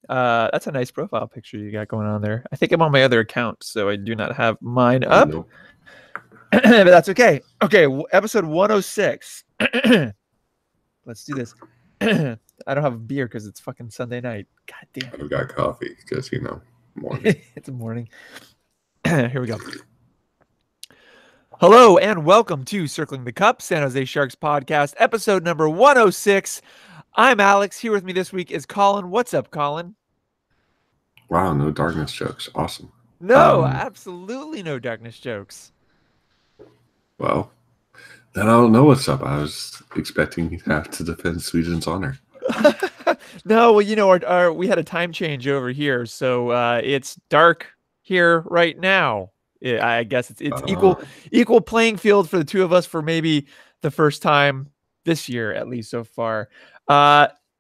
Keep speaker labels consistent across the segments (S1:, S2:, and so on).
S1: That's a nice profile picture you got going on there. I think I'm on my other account, so I do not have mine
S2: Oh,
S1: up,
S2: no.
S1: but that's okay. Okay, episode 106. Let's do this. I don't have a beer because it's fucking Sunday night. God damn
S2: I've got coffee because, morning.
S1: it. It's a morning. Here we go. Hello and welcome to Circling the Cup, San Jose Sharks podcast, episode number 106. I'm Alex. Here with me this week is Colin. What's up, Colin?
S2: Wow, no darkness jokes. Awesome.
S1: No, absolutely no darkness jokes.
S2: Well, then I don't know what's up. I was expecting you to have to defend Sweden's honor.
S1: No, well, we had a time change over here, so it's dark here right now. I guess it's equal playing field for the two of us for maybe the first time this year, at least so far.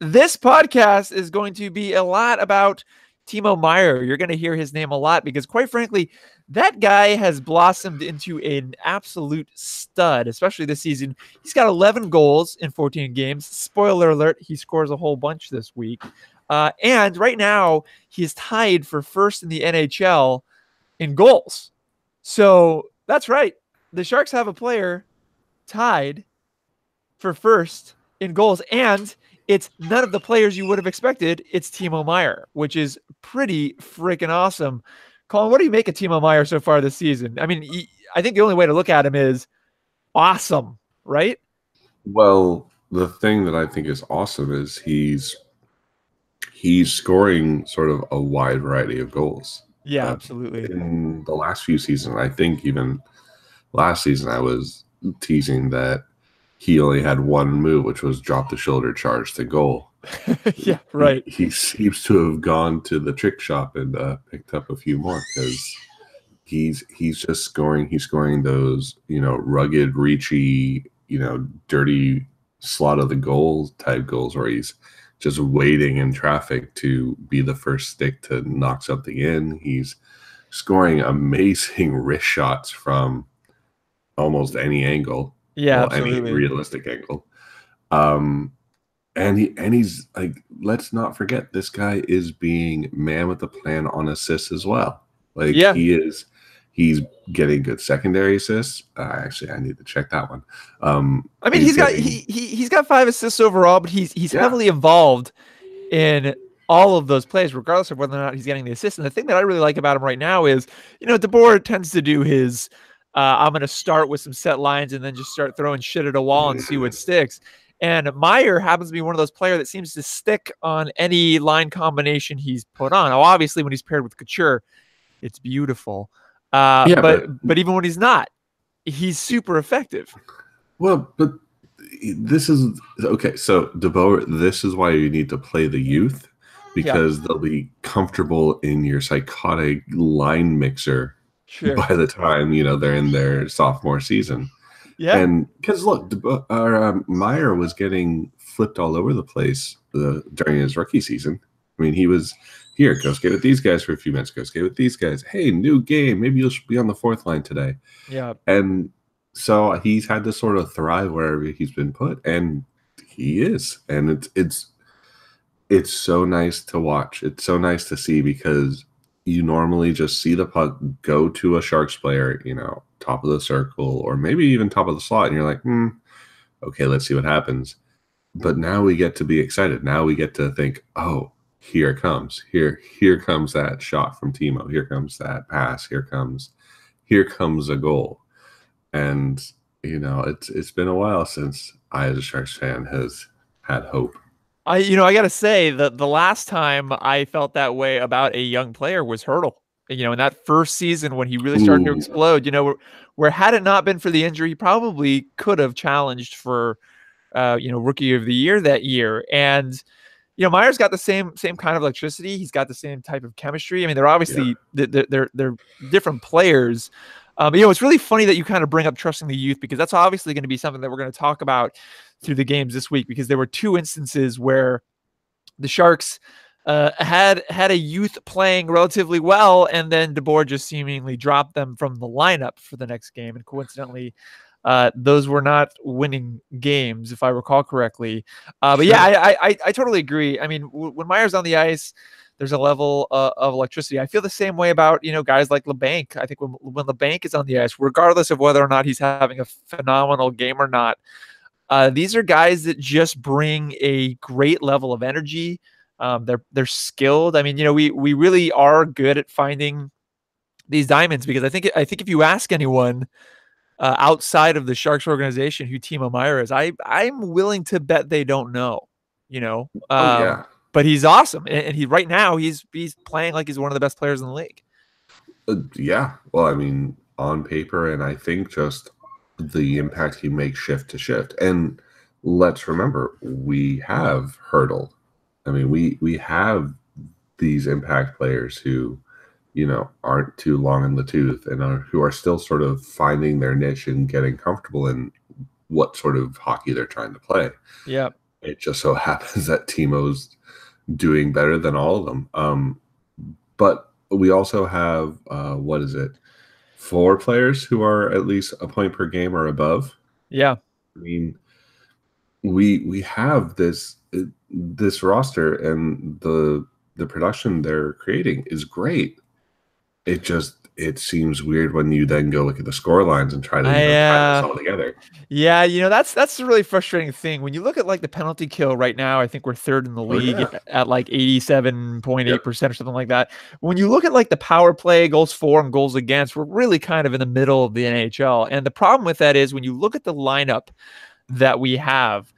S1: This podcast is going to be a lot about Timo Meier. You're going to hear his name a lot because, quite frankly, that guy has blossomed into an absolute stud, especially this season. He's got 11 goals in 14 games. Spoiler alert, he scores a whole bunch this week. And right now, he's tied for first in the NHL in goals. So that's right. The Sharks have a player tied for first in goals, and it's none of the players you would have expected. It's Timo Meier, which is pretty freaking awesome. Colin, what do you make of Timo Meier so far this season? I mean, I think the only way to look at him is awesome, right?
S2: Well, the thing that I think is awesome is he's scoring sort of a wide variety of goals.
S1: Yeah, absolutely.
S2: In the last few seasons, I think even last season, I was teasing that he only had one move, which was drop the shoulder charge to goal.
S1: Yeah, right.
S2: He seems to have gone to the trick shop and picked up a few more because he's just scoring. He's scoring those, rugged, reachy, dirty slot of the goal type goals where he's just waiting in traffic to be the first stick to knock something in. He's scoring amazing wrist shots from almost any angle.
S1: Yeah,
S2: well, any
S1: absolutely.
S2: realistic angle. And he's like, let's not forget, this guy is being man with the plan on assists as well. Like,
S1: Yeah.
S2: he's getting good secondary assists. Actually, I need to check that one.
S1: I mean, he's got 5 assists overall, but he's heavily involved in all of those plays, regardless of whether or not he's getting the assist. And the thing that I really like about him right now is, DeBoer tends to do his I'm going to start with some set lines and then just start throwing shit at a wall and see what sticks. And Meier happens to be one of those players that seems to stick on any line combination he's put on. Now, obviously, when he's paired with Couture, it's beautiful. But even when he's not, he's super effective.
S2: Well, but this is okay. So DeBoer, this is why you need to play the youth, because they'll be comfortable in your psychotic line mixer by the time they're in their sophomore season.
S1: Yeah,
S2: and because look, Meier was getting flipped all over the place during his rookie season. I mean, he was here. Go skate with these guys for a few minutes. Go skate with these guys. Hey, new game. Maybe you'll be on the fourth line today.
S1: Yeah,
S2: and so he's had to sort of thrive wherever he's been put, and he is. And it's so nice to watch. It's so nice to see, because you normally just see the puck go to a Sharks player, top of the circle or maybe even top of the slot, and you're like, okay, let's see what happens. But now we get to be excited. Now we get to think, oh, here it comes. Here comes that shot from Timo. Here comes that pass. Here comes a goal. And it's been a while since I, as a Sharks fan, has had hope.
S1: I gotta say that the last time I felt that way about a young player was Hertl. In that first season when he really started to explode. Where had it not been for the injury, he probably could have challenged for, Rookie of the Year that year. And Meier's got the same kind of electricity. He's got the same type of chemistry. I mean, they're obviously they're different players. But it's really funny that you kind of bring up trusting the youth, because that's obviously going to be something that we're going to talk about through the games this week, because there were 2 instances where the Sharks had a youth playing relatively well, and then DeBoer just seemingly dropped them from the lineup for the next game. And coincidentally, those were not winning games, if I recall correctly. But yeah, I totally agree. I mean, when Meier's on the ice, there's a level of electricity. I feel the same way about, guys like LeBanc. I think when LeBanc is on the ice, regardless of whether or not he's having a phenomenal game or not, these are guys that just bring a great level of energy. They're skilled. I mean, we really are good at finding these diamonds, because I think if you ask anyone outside of the Sharks organization who Timo Meier is, I'm willing to bet they don't know.
S2: Oh yeah.
S1: But he's awesome, and he right now he's playing like he's one of the best players in the league.
S2: Yeah. Well, I mean, on paper, and I think just the impact he makes shift to shift. And let's remember, we have Hertl. I mean, we have these impact players who, aren't too long in the tooth and who are still sort of finding their niche and getting comfortable in what sort of hockey they're trying to play.
S1: Yeah.
S2: It just so happens that Timo's doing better than all of them. But we also have, 4 players who are at least a point per game or above.
S1: Yeah.
S2: I mean, we have this roster, and the production they're creating is great. It seems weird when you then go look at the score lines and try to tie this all together.
S1: Yeah, that's a really frustrating thing. When you look at like the penalty kill right now, I think we're third in the league at like 87.8% or something like that. When you look at like the power play, goals for and goals against, we're really kind of in the middle of the NHL. And the problem with that is when you look at the lineup that we have,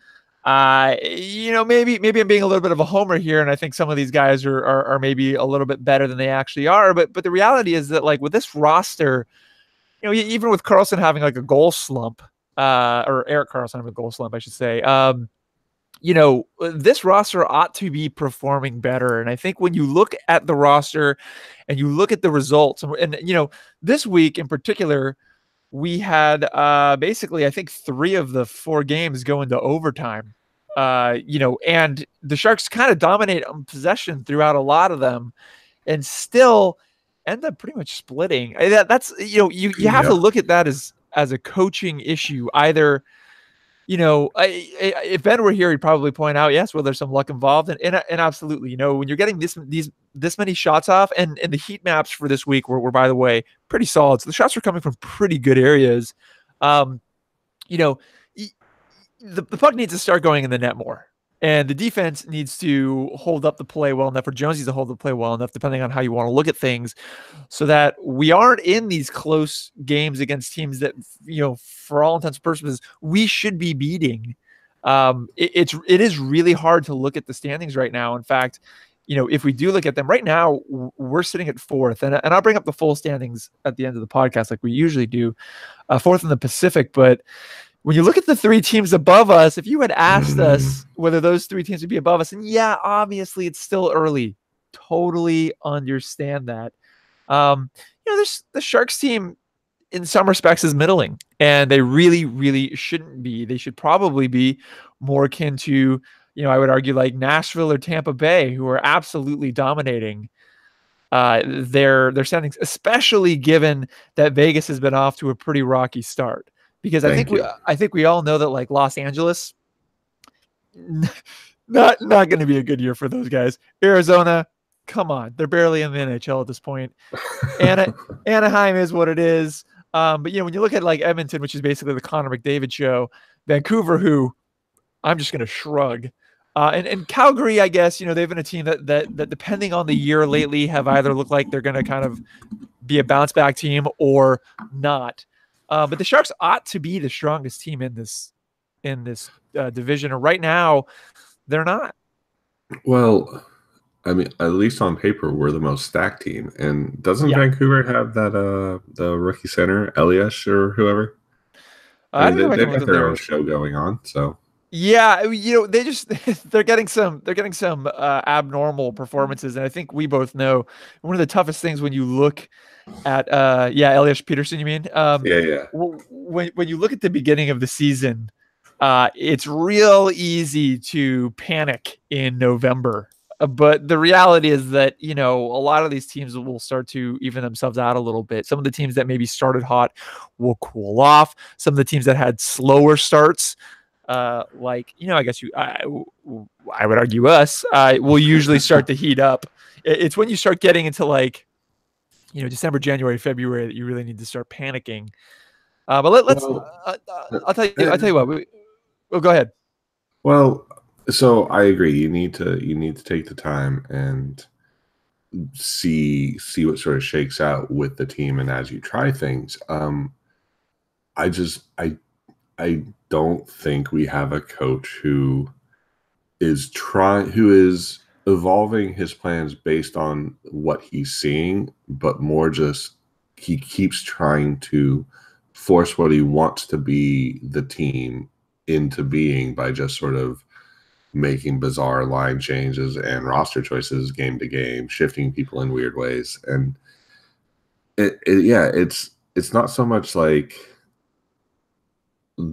S1: maybe I'm being a little bit of a homer here, and I think some of these guys are maybe a little bit better than they actually are. But the reality is that like with this roster, even with Karlsson having like a goal slump, or Erik Karlsson having a goal slump, I should say, this roster ought to be performing better. And I think when you look at the roster and you look at the results, and this week in particular, we had basically, I think 3 of the 4 games go into overtime. And the Sharks kind of dominate on possession throughout a lot of them, and still end up pretty much splitting. That's you have to look at that as a coaching issue. Either if Ben were here, he'd probably point out, yes, well, there's some luck involved, and absolutely, when you're getting this many shots off, and the heat maps for this week were by the way pretty solid. So the shots are coming from pretty good areas. The puck needs to start going in the net more, and the defense needs to hold up the play well enough, or Jones needs to hold the play well enough, depending on how you want to look at things, so that we aren't in these close games against teams that, for all intents and purposes, we should be beating. It is really hard to look at the standings right now. In fact, if we do look at them right now, we're sitting at 4th, and I'll bring up the full standings at the end of the podcast like we usually do, 4th in the Pacific. But when you look at the 3 teams above us, if you had asked us whether those 3 teams would be above us, and yeah, obviously it's still early, totally understand that. There's the Sharks team in some respects is middling, and they really, really shouldn't be. They should probably be more akin to, I would argue like Nashville or Tampa Bay, who are absolutely dominating their standings, especially given that Vegas has been off to a pretty rocky start. Because I think we all know that like Los Angeles, not going to be a good year for those guys. Arizona, come on, they're barely in the NHL at this point. Anaheim is what it is. But when you look at like Edmonton, which is basically the Connor McDavid show, Vancouver, who I'm just going to shrug, and Calgary, I guess they've been a team that depending on the year lately have either looked like they're going to kind of be a bounce back team or not. But the Sharks ought to be the strongest team in this division, and right now they're not.
S2: Well, I mean, at least on paper, we're the most stacked team. And doesn't Vancouver have that the rookie center, Elias or whoever? They've got their own show going on. So
S1: yeah, they're getting some abnormal performances, and I think we both know one of the toughest things when you look at Elias Peterson, you mean?
S2: Yeah.
S1: When you look at the beginning of the season, it's real easy to panic in November. But the reality is that, a lot of these teams will start to even themselves out a little bit. Some of the teams that maybe started hot will cool off. Some of the teams that had slower starts like, I guess I would argue us, will usually start to heat up. It's when you start getting into like, December, January, February that you really need to start panicking. But let's.
S2: Well,
S1: I'll tell you what. Go ahead.
S2: well, so I agree. You need to take the time and see what sort of shakes out with the team, and as you try things. I just I don't think we have a coach who is evolving his plans based on what he's seeing, but more just he keeps trying to force what he wants to be the team into being by just sort of making bizarre line changes and roster choices game to game, shifting people in weird ways. And yeah, it's not so much like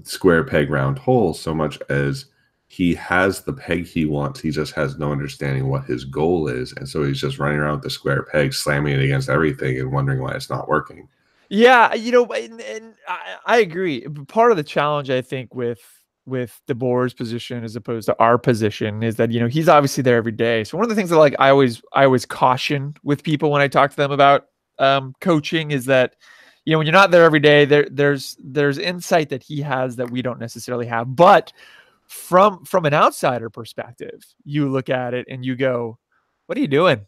S2: square peg round hole so much as he has the peg he wants. He just has no understanding what his goal is. And so he's just running around with the square peg, slamming it against everything and wondering why it's not working.
S1: Yeah, and I agree. Part of the challenge, I think, with DeBoer's position as opposed to our position is that he's obviously there every day. So one of the things that like I always caution with people when I talk to them about coaching is that when you're not there every day, there's insight that he has that we don't necessarily have. But from an outsider perspective, you look at it and you go, "What are you doing?"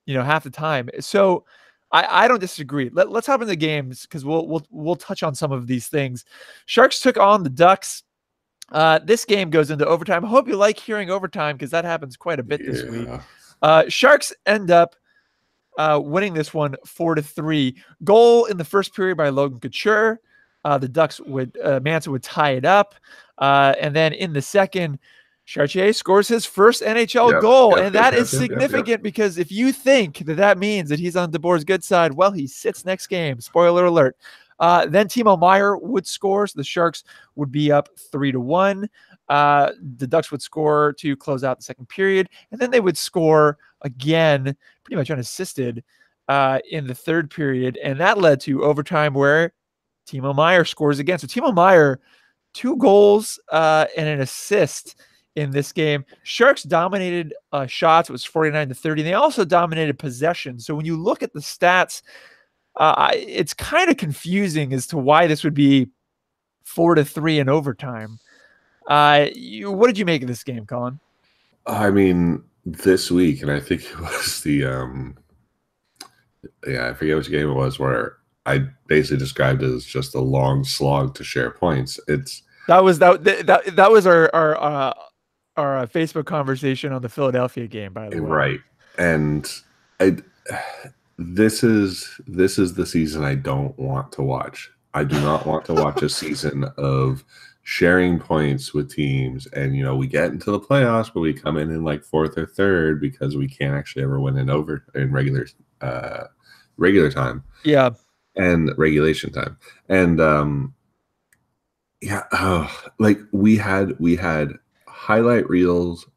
S1: Half the time. So I don't disagree. Let's hop into games because we'll touch on some of these things. Sharks took on the Ducks. This game goes into overtime. I hope you like hearing overtime because that happens quite a bit this week. Sharks end up winning this one 4-3. Goal in the first period by Logan Couture. The Ducks Manson would tie it up. And then in the second, Chartier scores his first NHL goal. And that is significant because if you think that means that he's on DeBoer's good side, well, he sits next game. Spoiler alert. Then Timo Meier would score, so the Sharks would be up 3-1. The Ducks would score to close out the second period, and then they would score again, pretty much unassisted, in the third period, and that led to overtime where Timo Meier scores again. So Timo Meier, 2 goals and an assist in this game. Sharks dominated shots. It was 49-30. They also dominated possession. So when you look at the stats, it's kind of confusing as to why this would be 4-3 in overtime. What did you make of this game, Colin?
S2: I mean, this week, and I think it was I forget which game it was, where I basically described it as just a long slog to share points.
S1: That was our Facebook conversation on the Philadelphia game, by the way.
S2: Right, and this is the season I don't want to watch. I do not want to watch a season of sharing points with teams, and we get into the playoffs, but we come in like 4th or 3rd because we can't actually ever win in regular time.
S1: Yeah,
S2: and regulation time, and like we had highlight reels,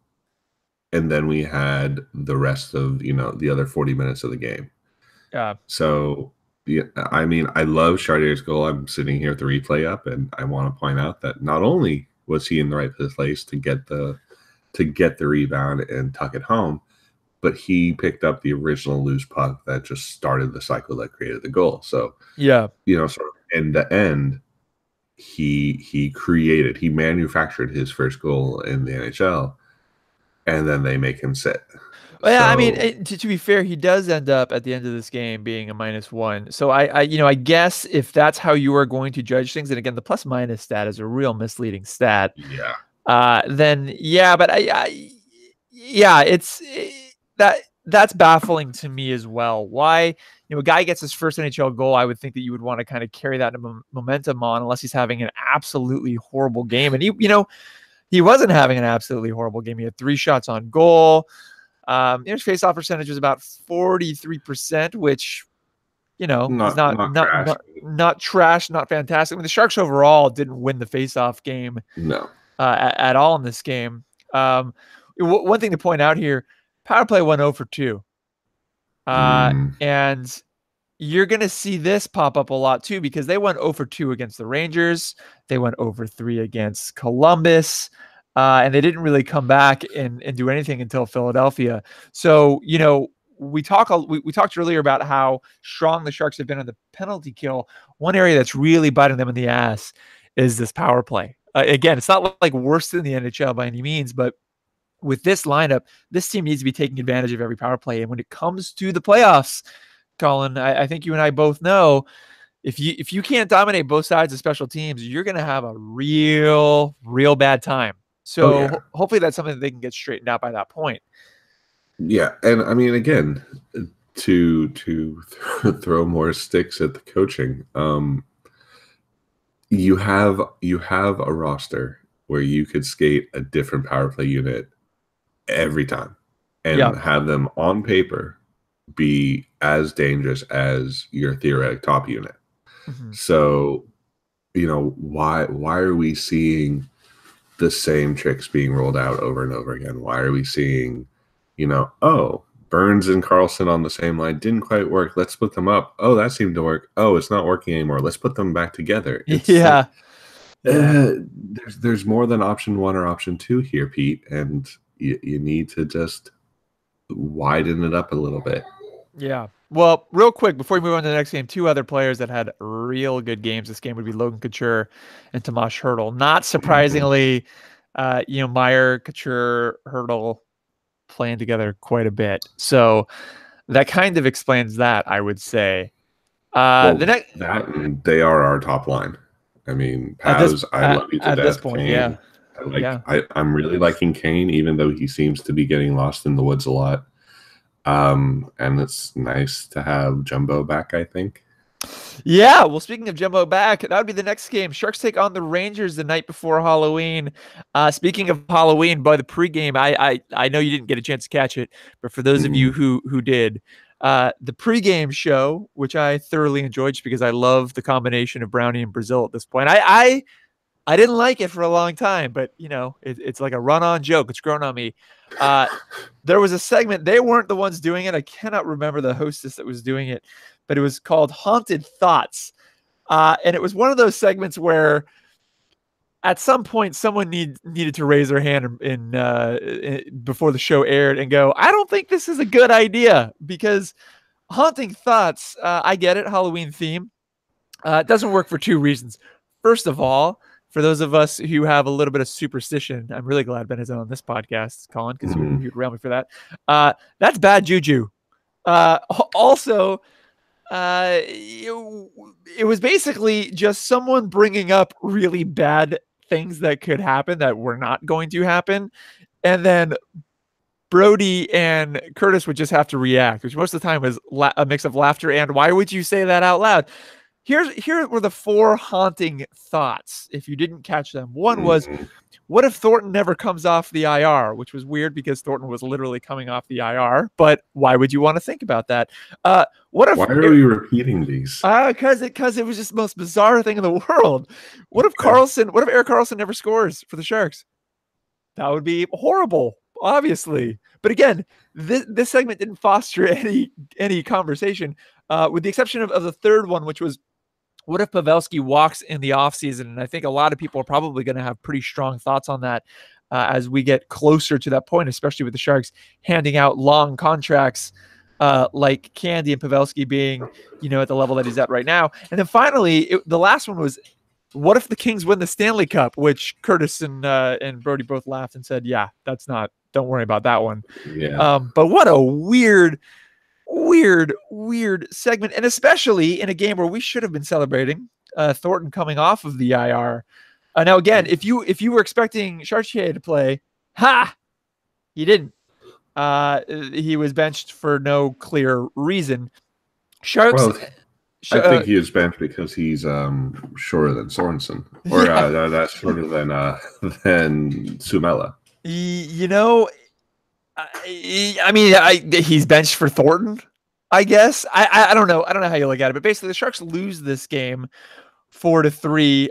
S2: and then we had the rest of the other 40 minutes of the game.
S1: Yeah.
S2: So yeah, I mean, I love Chartier's goal. I'm sitting here with the replay up, and I want to point out that not only was he in the right place to get the rebound and tuck it home, but he picked up the original loose puck that just started the cycle that created the goal. So
S1: yeah,
S2: sort of end to end, he manufactured his first goal in the NHL, and then they make him sit.
S1: Well, yeah, I mean, to be fair, he does end up at the end of this game being a -1. So I guess if that's how you are going to judge things, and again, the plus minus stat is a real misleading stat.
S2: Yeah.
S1: Then yeah, but that's baffling to me as well. Why, a guy gets his first NHL goal, I would think that you would want to kind of carry that momentum on, unless he's having an absolutely horrible game. And he wasn't having an absolutely horrible game. He had 3 shots on goal. His face-off percentage was about 43%, which is not trash, not fantastic. I mean, the Sharks overall didn't win the face-off game, at all in this game. One thing to point out here: power play went 0 for 2, and you're going to see this pop up a lot too, because they went 0 for 2 against the Rangers. They went 0 for 3 against Columbus. And they didn't really come back and do anything until Philadelphia. So, we talked earlier about how strong the Sharks have been on the penalty kill. One area that's really biting them in the ass is this power play. Again, it's not like worse than the NHL by any means, but with this lineup, this team needs to be taking advantage of every power play. And when it comes to the playoffs, Colin, I think you and I both know if you can't dominate both sides of special teams, you're going to have a real bad time. So hopefully that's something that they can get straightened out by that point.
S2: Yeah, and I mean, again, to throw more sticks at the coaching, you have a roster where you could skate a different power play unit every time and have them on paper be as dangerous as your theoretic top unit. Mm-hmm. So, why are we seeing the same tricks being rolled out over and over again? Why are we seeing, Burns and Karlsson on the same line didn't quite work. Let's split them up. Oh, that seemed to work. Oh, it's not working anymore. Let's put them back together. There's more than option 1 or option 2 here, Pete, and you need to just widen it up a little bit.
S1: Yeah. Well, real quick, before we move on to the next game, 2 other players that had real good games this game would be Logan Couture and Tomas Hertl. Not surprisingly, Meier, Couture, Hertl playing together quite a bit. So that kind of explains that, I would say.
S2: They are our top line. I mean, Paz, I love you to death. At this point, Kane, I'm really liking Kane, even though he seems to be getting lost in the woods a lot. And it's nice to have Jumbo back, I think.
S1: Yeah, well, speaking of Jumbo back, that would be the next game. Sharks take on the Rangers the night before Halloween. Speaking of Halloween, by the pregame, I know you didn't get a chance to catch it, but for those of you who did, the pregame show, which I thoroughly enjoyed just because I love the combination of Brownie and Brazil at this point. I didn't like it for a long time, but it's like a run-on joke. It's grown on me. There was a segment. They weren't the ones doing it. I cannot remember the hostess that was doing it, but it was called Haunted Thoughts. And it was one of those segments where at some point someone needed to raise their hand before the show aired and go, I don't think this is a good idea, because Haunting Thoughts, I get it, Halloween theme. It doesn't work for 2 reasons. First of all, for those of us who have a little bit of superstition, I'm really glad Ben is on this podcast, Colin, because you'd rail me for that. That's bad juju. Also, it was basically just someone bringing up really bad things that could happen that were not going to happen. And then Brody and Curtis would just have to react, which most of the time was a mix of laughter and why would you say that out loud? Here were the 4 haunting thoughts, if you didn't catch them. One was, what if Thornton never comes off the IR? Which was weird because Thornton was literally coming off the IR, but why would you want to think about that? Why
S2: are you repeating these?
S1: Because it was just the most bizarre thing in the world. What if Erik Karlsson never scores for the Sharks? That would be horrible, obviously. But again, this segment didn't foster any conversation, with the exception of the third one, which was, what if Pavelski walks in the offseason? And I think a lot of people are probably going to have pretty strong thoughts on that as we get closer to that point, especially with the Sharks handing out long contracts like Candy and Pavelski being, at the level that he's at right now. And then finally, the last one was, what if the Kings win the Stanley Cup? Which Curtis and Brody both laughed and said, yeah, don't worry about that one.
S2: Yeah.
S1: But what a weird segment, and especially in a game where we should have been celebrating Thornton coming off of the IR. Now again, if you were expecting Chartier to play, he didn't. He was benched for no clear reason. Sharks.
S2: Well, I think he is benched because he's shorter than Sorensen, or that's shorter than Sumela.
S1: I mean, he's benched for Thornton, I guess. I don't know. I don't know how you look at it, but basically the Sharks lose this game 4-3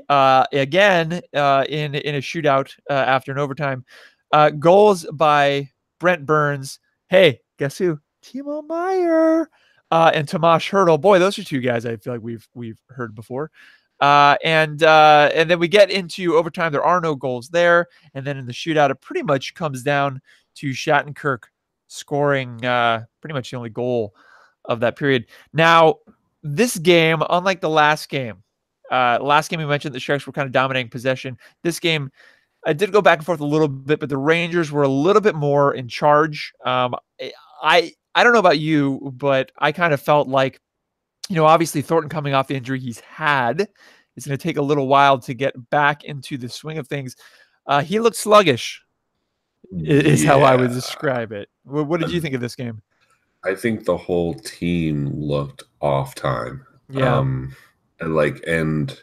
S1: again in a shootout after an overtime. Goals by Brent Burns. Hey, guess who? Timo Meier. and Tomas Hurdle. Boy, those are two guys I feel like we've heard before. And then we get into overtime. There are no goals there, and then in the shootout, it pretty much comes down to Shattenkirk scoring pretty much the only goal of that period. Now, this game, unlike the last game we mentioned, the Sharks were kind of dominating possession. This game, I did go back and forth a little bit, but the Rangers were a little bit more in charge. I don't know about you, but I kind of felt like, obviously Thornton coming off the injury he's had, it's going to take a little while to get back into the swing of things. He looked sluggish, is how I would describe it. What did you think of this game?
S2: I think the whole team looked off time.
S1: Yeah.
S2: And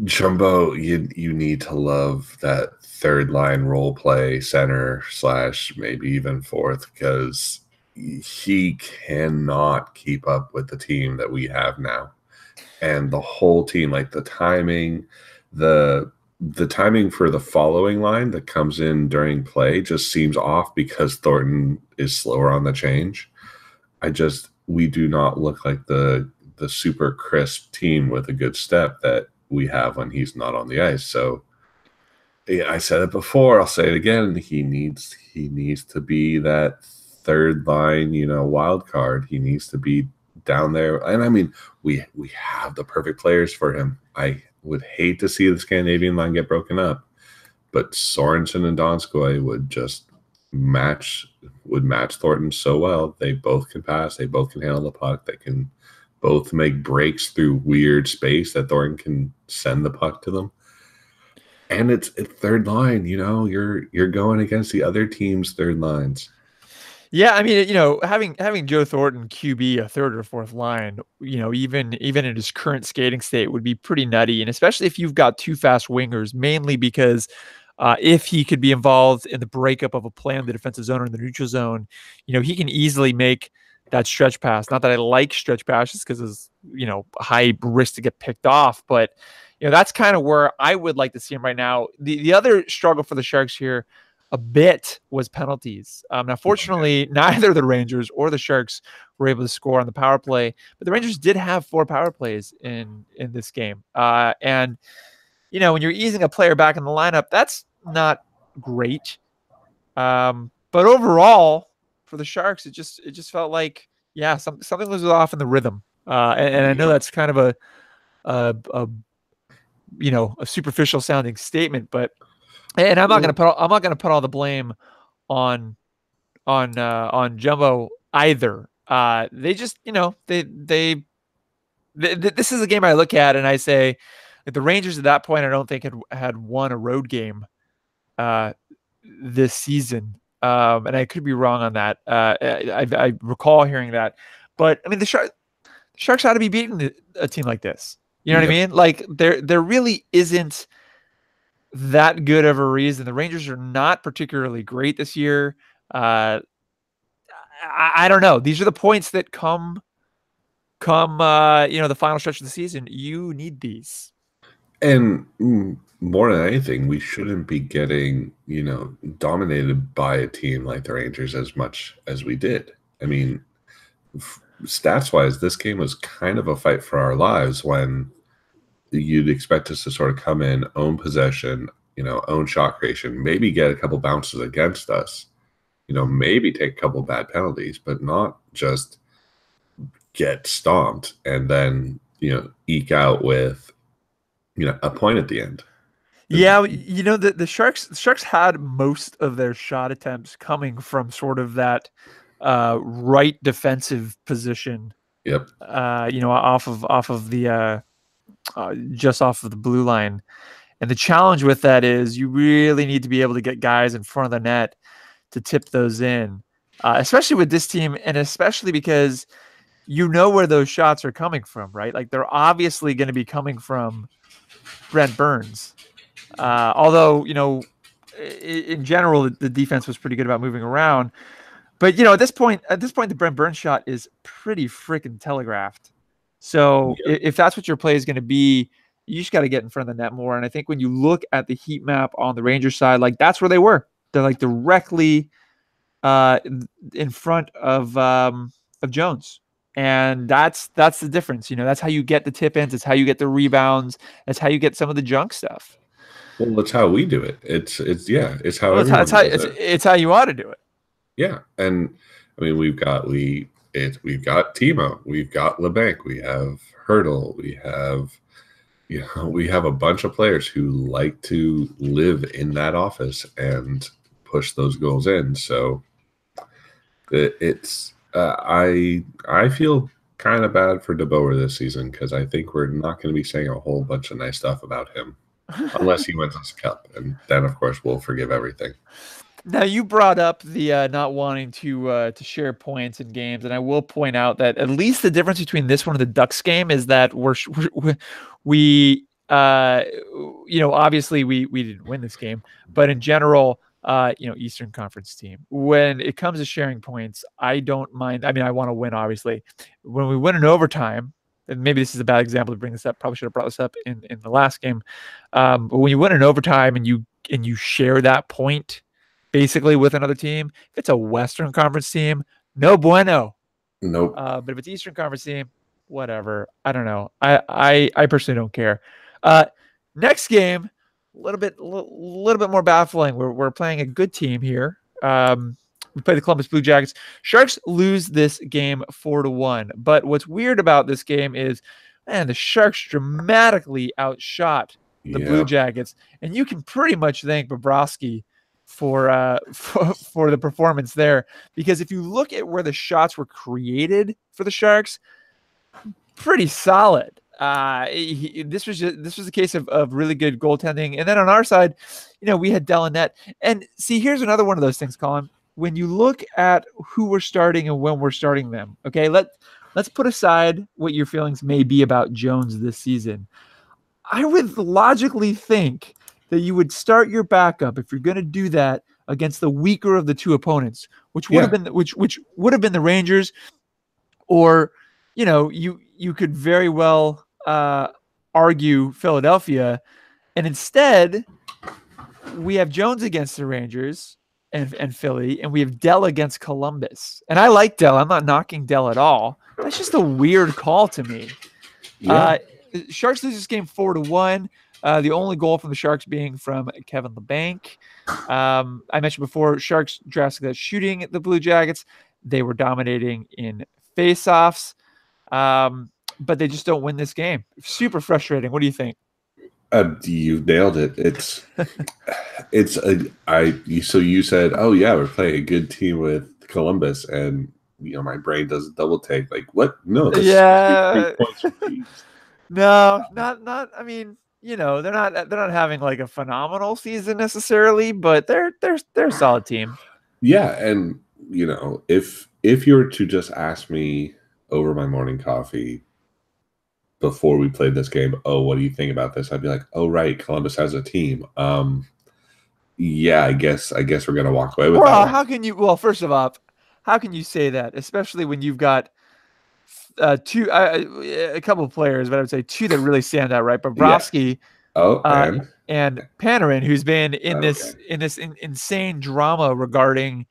S2: Jumbo, you need to love that third line role play center / maybe even fourth, because he cannot keep up with the team that we have now. And the whole team, like the timing, the timing for the following line that comes in during play just seems off because Thornton is slower on the change. We do not look like the super crisp team with a good step that we have when he's not on the ice. So yeah, I said it before, I'll say it again. He needs to be that third line, wild card. He needs to be down there. And I mean, we have the perfect players for him. I would hate to see the Scandinavian line get broken up, but Sorensen and Donskoy would just match Thornton so well. They both can pass, they both can handle the puck, they can both make breaks through weird space that Thornton can send the puck to them. And it's third line, you're going against the other team's third lines.
S1: Yeah, I mean, having Joe Thornton QB a third or fourth line, even in his current skating state would be pretty nutty, and especially if you've got two fast wingers, mainly because if he could be involved in the breakup of a play in the defensive zone or in the neutral zone, he can easily make that stretch pass. Not that I like stretch passes because it's, high risk to get picked off, but that's kind of where I would like to see him right now. The other struggle for the Sharks here a bit was penalties. Now, fortunately, neither the Rangers or the Sharks were able to score on the power play, but the Rangers did have 4 power plays in this game. And when you're easing a player back in the lineup, that's not great. But overall, for the Sharks, it just felt like, yeah, something was off in the rhythm. And I know that's kind of a superficial sounding statement, but and I'm not going to put all the blame on Jumbo either. They just, this is a game I look at and I say, like, the Rangers at that point, I don't think had won a road game this season. And I could be wrong on that. I recall hearing that, but I mean, the Sharks ought to be beating a team like this. You know what I mean? Like there really isn't that good of a reason. The Rangers are not particularly great this year. I don't know. These are the points that come the final stretch of the season. You need these.
S2: And more than anything, we shouldn't be getting, dominated by a team like the Rangers as much as we did. I mean, stats-wise, this game was kind of a fight for our lives when you'd expect us to sort of come in, own possession, own shot creation, maybe get a couple bounces against us, maybe take a couple bad penalties, but not just get stomped and then, eke out with, a point at the end.
S1: Yeah, the Sharks had most of their shot attempts coming from sort of that right defensive position.
S2: Yep.
S1: Off of the just off of the blue line. And the challenge with that is you really need to be able to get guys in front of the net to tip those in, especially with this team, and especially because where those shots are coming from, right? Like they're obviously going to be coming from Brent Burns. Although, in general, the defense was pretty good about moving around. But, at this point, the Brent Burns shot is pretty freaking telegraphed. So if that's what your play is going to be, you just got to get in front of the net more. And I think when you look at the heat map on the Rangers side, like that's where they were. They're like directly in front of of Jones. And that's the difference. That's how you get the tip ins. It's how you get the rebounds. That's how you get some of the junk stuff.
S2: Well, that's how we do it. It's how
S1: Well,
S2: everyone does it.
S1: It's how you ought to do it.
S2: Yeah, and I mean we've got Timo, we've got LeBanc, we have Hurdle, we have a bunch of players who like to live in that office and push those goals in. So it's I feel kind of bad for DeBoer this season because I think we're not going to be saying a whole bunch of nice stuff about him unless he wins us a cup, and then of course we'll forgive everything.
S1: Now you brought up the not wanting to share points in games, and I will point out that at least the difference between this one and the Ducks game is that we obviously we didn't win this game, but in general, Eastern Conference team, when it comes to sharing points, I don't mind. I mean, I want to win, obviously. When we win in overtime, and maybe this is a bad example to bring this up, probably should have brought this up in the last game. But when you win in overtime and you share that point basically with another team, if it's a Western Conference team, no bueno.
S2: Nope.
S1: But if it's Eastern Conference team, whatever. I don't know. I personally don't care. Next game, a little bit more baffling. We're playing a good team here. We play the Columbus Blue Jackets. Sharks lose this game 4-1. But what's weird about this game is, man, the Sharks dramatically outshot the Blue Jackets, and you can pretty much thank Bobrovsky for the performance there, because if you look at where the shots were created for the Sharks, pretty solid. This was a case of really good goaltending, and then on our side, we had Delanette. And see, here's another one of those things, Colin. When you look at who we're starting and when we're starting them, okay, let's put aside what your feelings may be about Jones this season. I would logically think that you would start your backup if you're going to do that against the weaker of the two opponents, which would have been which would have been the Rangers, or you could very well argue Philadelphia, and instead we have Jones against the Rangers and Philly, and we have Dell against Columbus. And I like Dell. I'm not knocking Dell at all. That's just a weird call to me. Yeah. Sharks lose this game 4-1. The only goal from the Sharks being from Kevin LeBanc. I mentioned before, Sharks drastically shooting the Blue Jackets. They were dominating in faceoffs, but they just don't win this game. Super frustrating. What do you think?
S2: You've nailed it. So you said, oh yeah, we're playing a good team with Columbus, and my brain does a double take. Like, what? No,
S1: yeah. No, not. I mean, they're not having like a phenomenal season necessarily, but they're a solid team.
S2: Yeah, and if you were to just ask me over my morning coffee before we played this game, oh, what do you think about this? I'd be like, oh, right, Columbus has a team. Yeah, I guess we're gonna walk away with that.
S1: Well, how can you? Well, first of all, how can you say that, especially when you've got a couple of players, but I would say two that really stand out, right? Bobrovsky, and Panarin, who's been in this insane drama regarding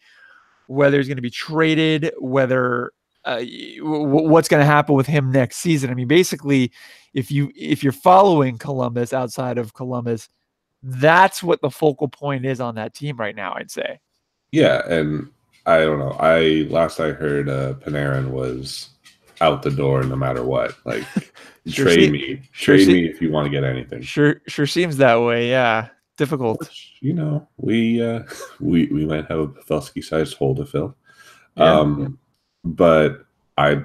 S1: whether he's going to be traded, whether what's going to happen with him next season. I mean, basically, if you're following Columbus outside of Columbus, that's what the focal point is on that team right now, I'd say.
S2: Yeah, and I don't know. Last I heard, Panarin was out the door no matter what. Like, trade me if you want to get anything.
S1: Sure seems that way. Yeah, difficult.
S2: Which, we might have a Pavelski-sized hole to fill.
S1: Yeah.
S2: But I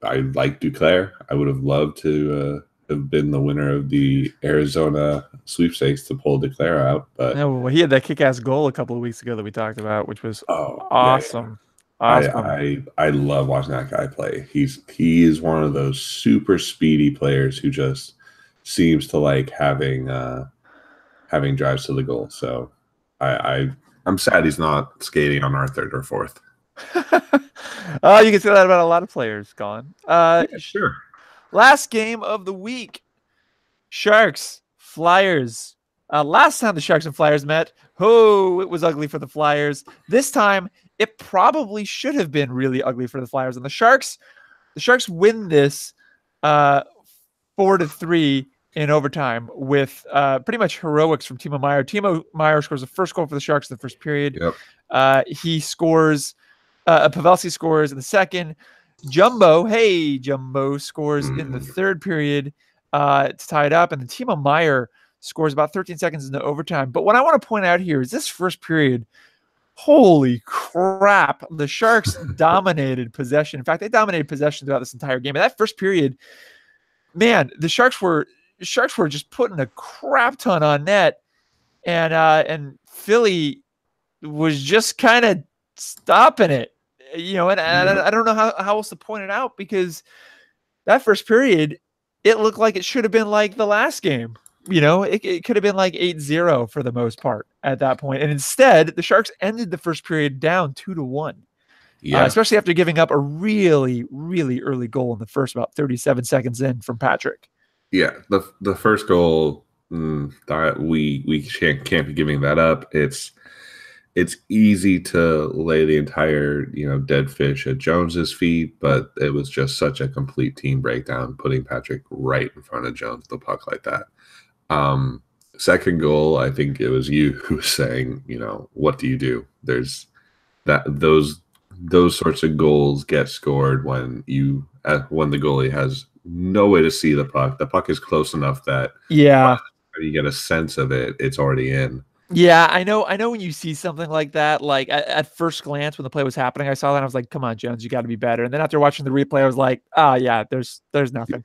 S2: like Duclair. I would have loved to have been the winner of the Arizona sweepstakes to pull Duclair out. But
S1: he had that kick-ass goal a couple of weeks ago that we talked about, which was awesome.
S2: Yeah. Awesome. I love watching that guy play. He is one of those super speedy players who just seems to like having drives to the goal. So I'm sad he's not skating on our third or fourth.
S1: You can say that about a lot of players, Colin.
S2: Yeah, sure.
S1: Last game of the week, Sharks, Flyers. Last time the Sharks and Flyers met, it was ugly for the Flyers. This time, it probably should have been really ugly for the Flyers. And the Sharks win this 4-3 in overtime with pretty much heroics from Timo Meier. Timo Meier scores the first goal for the Sharks in the first period.
S2: Yep.
S1: He scores, Pavelski scores in the second. Jumbo scores in the third period to tie it up. And then Timo Meier scores about 13 seconds into overtime. But what I want to point out here is this first period, holy crap, the Sharks dominated possession. In fact, they dominated possession throughout this entire game. And that first period, man, the Sharks were just putting a crap ton on net, and Philly was just kind of stopping it, and I don't know how else to point it out, because that first period, it looked like it should have been like the last game. It could have been like 8-0 for the most part at that point. And instead, the Sharks ended the first period down 2-1. Yeah. Especially after giving up a really, really early goal in the first, about 37 seconds in, from Patrick.
S2: Yeah, the first goal, that we can't be giving that up. It's easy to lay the entire dead fish at Jones's feet, but it was just such a complete team breakdown, putting Patrick right in front of Jones, the puck like that. Second goal, I think it was you who was saying, what do you do? There's those sorts of goals get scored when the goalie has no way to see the puck. The puck is close enough that you get a sense of it, it's already in.
S1: Yeah, I know when you see something like that, like at first glance when the play was happening, I saw that and I was like, come on, Jones, you got to be better. And then after watching the replay, I was like, yeah, there's nothing.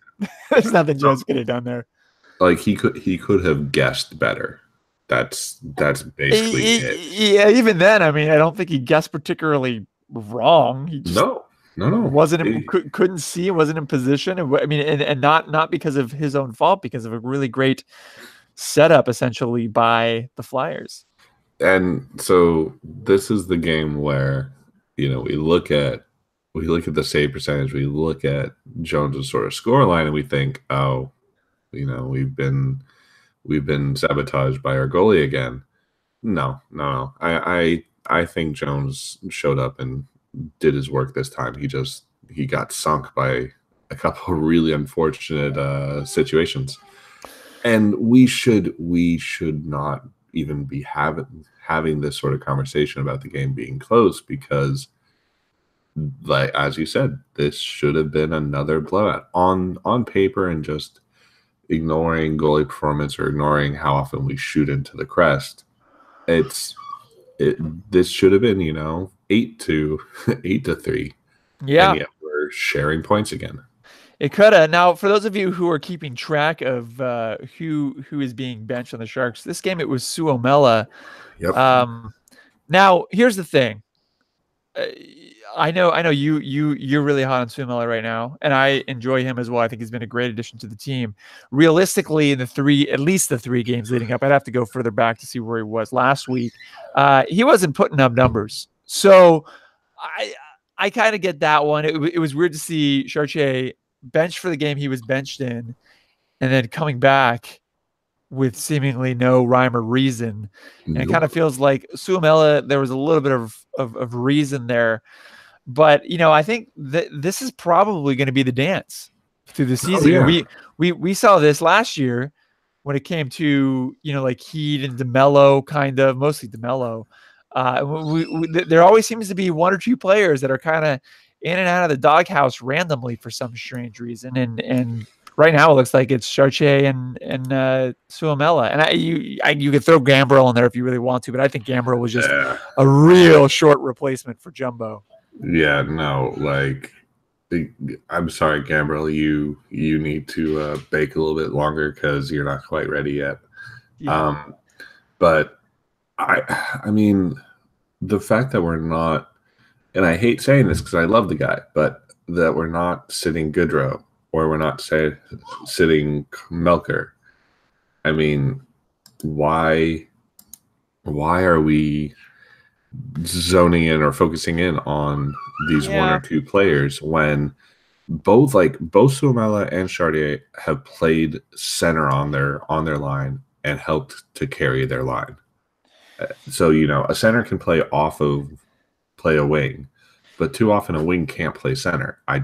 S1: There's nothing Jones could have done there.
S2: Like he could have guessed better. That's basically it.
S1: Yeah, even then, I mean, I don't think he guessed particularly wrong. He just
S2: no.
S1: couldn't see, wasn't in position. I mean, and not because of his own fault, because of a really great setup essentially by the Flyers.
S2: And so this is the game where we look at the save percentage, we look at Jones's sort of score line, and we think, oh, we've been sabotaged by our goalie again. No. I think Jones showed up and did his work this time. He got sunk by a couple of really unfortunate situations. And we should not even be having this sort of conversation about the game being close, because, like as you said, this should have been another blowout on paper, and just ignoring goalie performance or ignoring how often we shoot into the crest. This should have been 8-3.
S1: Yeah,
S2: and yet we're sharing points again.
S1: It could have. Now, for those of you who are keeping track of who is being benched on the Sharks, this game it was Suomela.
S2: Yep.
S1: Now, here's the thing. I know you're really hot on Suomela right now, and I enjoy him as well. I think he's been a great addition to the team. Realistically, in at least the three games leading up, I'd have to go further back to see where he was last week. He wasn't putting up numbers, so I kind of get that one. It was weird to see Chartier benched for the game he was benched in, and then coming back with seemingly no rhyme or reason. And it kind of feels like Suomela, there was a little bit of reason there. But, I think that this is probably going to be the dance through the season.
S2: Oh, yeah.
S1: We saw this last year when it came to, like Heed and DeMello, kind of, mostly DeMello. There always seems to be one or two players that are kind of in and out of the doghouse randomly for some strange reason. And right now it looks like it's Chartier and Suomela. And you could throw Gambrell in there if you really want to, but I think Gambrell was just a real short replacement for Jumbo.
S2: Yeah, no, I'm sorry, Gambrell, you need to bake a little bit longer because you're not quite ready yet. Yeah. But I mean, the fact that we're not, and I hate saying this because I love the guy, but that we're not sitting Goodrow or we're not sitting Melker. I mean, why are we zoning in or focusing in on these one or two players when both Suomela and Chartier have played center on their line and helped to carry their line? So a center can play play a wing, but too often a wing can't play center. I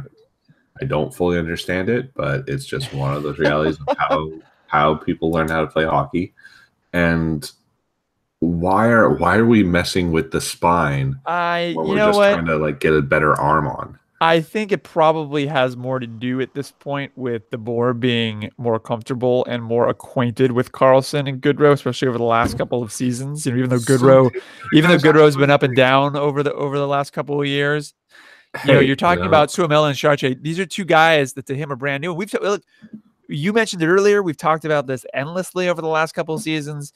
S2: don't fully understand it, but it's just one of those realities of how people learn how to play hockey. And why are we messing with the spine when
S1: You
S2: we're
S1: know
S2: just
S1: what?
S2: trying to like get a better arm on?
S1: I think it probably has more to do at this point with DeBoer being more comfortable and more acquainted with Carlson and Goodrow, especially over the last couple of seasons. You know, even though Goodrow's been up and down over the last couple of years. You know,
S2: Hey,
S1: you're talking about Suomela and Chartier. These are two guys that to him are brand new. Look, you mentioned it earlier. We've talked about this endlessly over the last couple of seasons.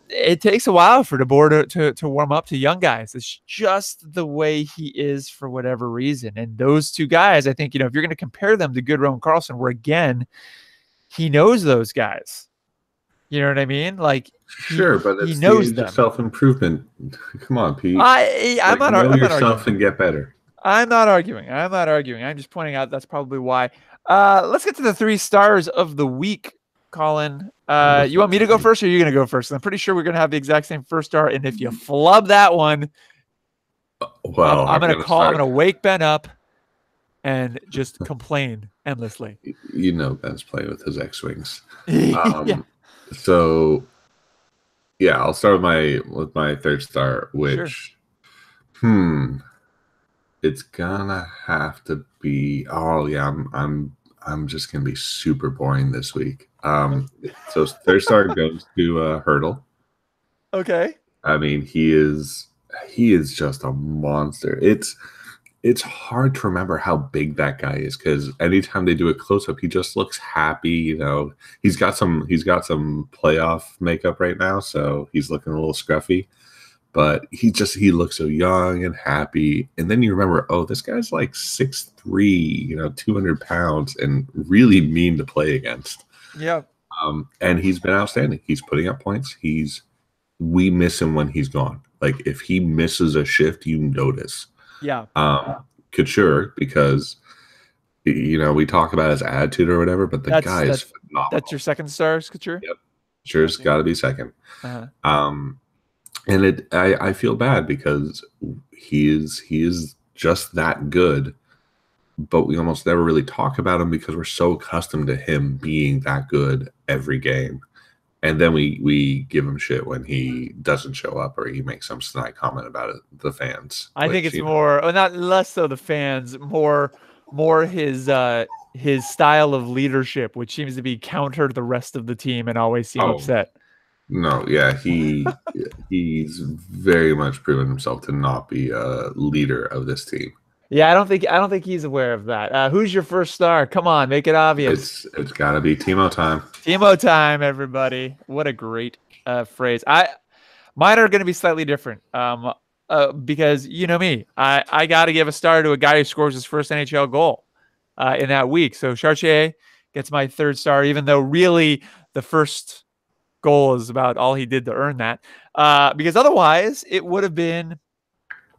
S1: It takes a while for DeBoer to warm up to young guys. It's just the way he is for whatever reason. And those two guys, I think, you know, if you're going to compare them to Goodrow and Carlson, where again, he knows those guys. You know what I mean? Like,
S2: sure, but
S1: he
S2: it's
S1: knows
S2: the
S1: them.
S2: Self-improvement. Come on, Pete.
S1: I'm not
S2: know yourself
S1: arguing.
S2: and get better.
S1: I'm not arguing. I'm just pointing out that's probably why. Let's get to the 3 stars of the week, Colin. You want me to go first, or are you going to go first? I'm pretty sure we're going to have the exact same first star, and if you flub that one,
S2: well,
S1: I'm going to wake Ben up and just complain endlessly.
S2: You know, Ben's playing with his X-wings.
S1: Yeah.
S2: So, yeah, I'll start with my third star, which, it's gonna have to be. Oh yeah, I'm just gonna be super boring this week. So third star goes to Hurdle.
S1: Okay.
S2: I mean, he is just a monster. It's hard to remember how big that guy is because anytime they do a close up, he just looks happy. You know, he's got some playoff makeup right now, so he's looking a little scruffy. But he looks so young and happy. And then you remember, oh, this guy's like 6'3", you know, 200 pounds, and really mean to play against.
S1: Yeah.
S2: And he's been outstanding. He's putting up points. We miss him when he's gone. Like if he misses a shift, you notice.
S1: Yeah.
S2: Couture, because you know we talk about his attitude or whatever, but the guy is phenomenal.
S1: That's your second star, Couture?
S2: Yep. Couture's got to be second. And I feel bad because he is just that good, but we almost never really talk about him because we're so accustomed to him being that good every game. And then we give him shit when he doesn't show up or he makes some snide comment about it. The fans.
S1: I think it's more, not less so the fans, more his style of leadership, which seems to be counter the rest of the team and always seem upset.
S2: No, yeah, he's very much proven himself to not be a leader of this team.
S1: Yeah, I don't think he's aware of that. Who's your first star? Come on, make it obvious.
S2: It's got to be Timo time.
S1: Timo time, everybody. What a great phrase. Mine are going to be slightly different. Because you know me, I got to give a star to a guy who scores his first NHL goal in that week. So Chartier gets my third star, even though really the first goal is about all he did to earn that. Because otherwise, it would have been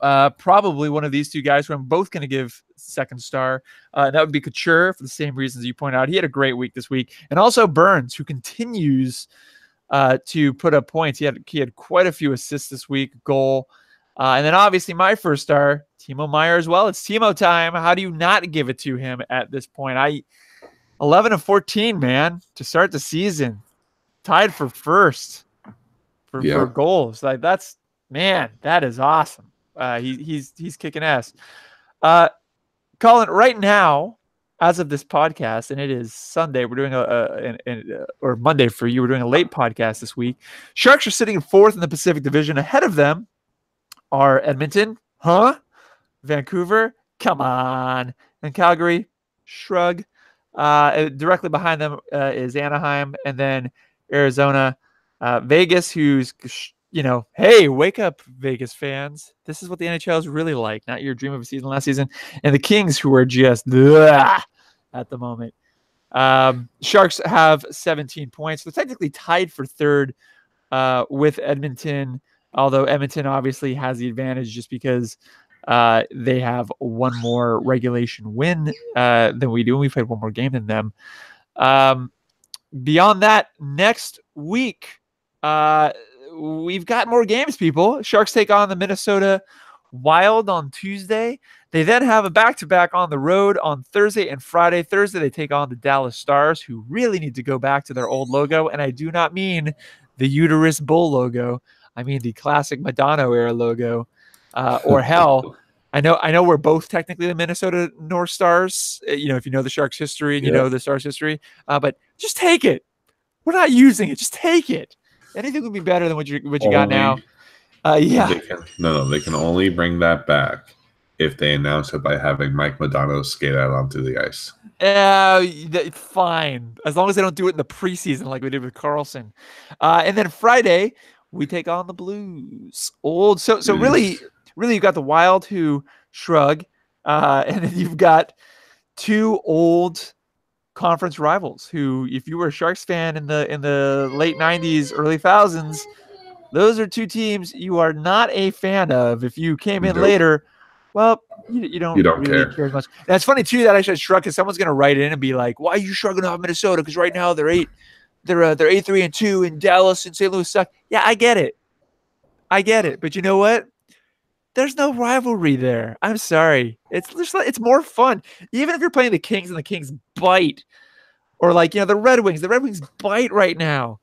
S1: probably one of these two guys who I'm both going to give second star. That would be Couture for the same reasons you point out. He had a great week this week. And also Burns, who continues to put up points. He had quite a few assists this week, goal. And then obviously my first star, Timo Meier as well. It's Timo time. How do you not give it to him at this point? 11-14, man, to start the season. Tied for first for goals. Like that is awesome. He's kicking ass. Colin, right now, as of this podcast, and it is Sunday, we're doing or Monday for you. We're doing a late podcast this week. Sharks are sitting fourth in the Pacific Division. Ahead of them are Edmonton, Vancouver, come on, and Calgary, shrug. Directly behind them is Anaheim, and then Arizona, Vegas, who's, you know, hey, wake up, Vegas fans. This is what the NHL is really like, not your dream of a season last season. And the Kings, who are just at the moment. Sharks have 17 points. They're technically tied for third with Edmonton, although Edmonton obviously has the advantage just because they have one more regulation win than we do, and we played one more game than them. Beyond that, next week, we've got more games, people. Sharks take on the Minnesota Wild on Tuesday. They then have a back-to-back on the road on Thursday and Friday. Thursday, they take on the Dallas Stars, who really need to go back to their old logo. And I do not mean the uterus bull logo. I mean the classic Madonna era logo. Or hell, I know we're both technically the Minnesota North Stars. If you know the Sharks history and you know the Stars history. But just take it. We're not using it. Just take it. Anything would be better than what you got now. Yeah.
S2: They can only bring that back if they announce it by having Mike Modano skate out onto the ice.
S1: Fine. As long as they don't do it in the preseason like we did with Carlson. And then Friday, we take on the Blues. So really you've got the Wild who shrug, and then you've got two old conference rivals who, if you were a Sharks fan in the late 90s, early thousands, those are two teams you are not a fan of. If you came in later, well, you don't really care as much. And it's funny too that I should shrug because someone's going to write in and be like, "Why are you shrugging off Minnesota? Because right now they're 8-3-2, and Dallas and St. Louis suck." Yeah, I get it, but you know what? There's no rivalry there. I'm sorry. It's more fun, even if you're playing the Kings and the Kings bite, or the Red Wings. The Red Wings bite right now.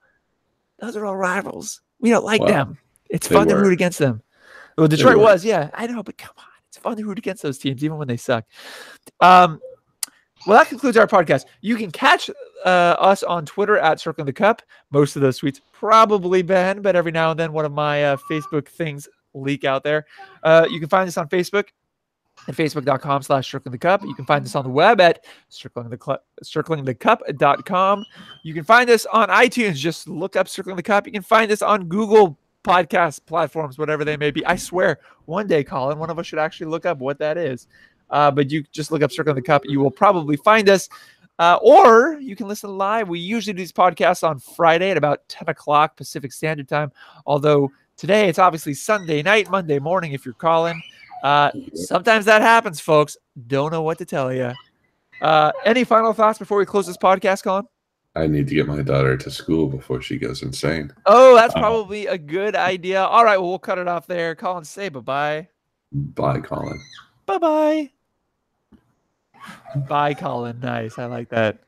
S1: Those are all rivals. We don't like them. It's fun to root against them. Well, Detroit was, yeah, I know, but come on. It's fun to root against those teams, even when they suck. Well, that concludes our podcast. You can catch us on Twitter at Circling the Cup. Most of those tweets probably Ben, but every now and then one of my Facebook things leak out there. You can find us on Facebook at facebook.com/circlingthecup. You can find us on the web at circlingthecup.com. You can find us on iTunes. Just look up Circling the Cup. You can find us on Google podcast platforms, whatever they may be. I swear, one day, Colin, one of us should actually look up what that is. But you just look up Circling the Cup. You will probably find us. Or you can listen live. We usually do these podcasts on Friday at about 10 o'clock Pacific Standard Time. Although today it's obviously Sunday night, Monday morning if you're calling. Sometimes that happens, folks. Don't know what to tell you. Any final thoughts before we close this podcast, Colin?
S2: I need to get my daughter to school before she goes insane.
S1: Oh, that's probably a good idea. All right, well, we'll cut it off there. Colin, say bye-bye.
S2: Bye, Colin.
S1: Bye-bye. Bye, Colin. Nice. I like that.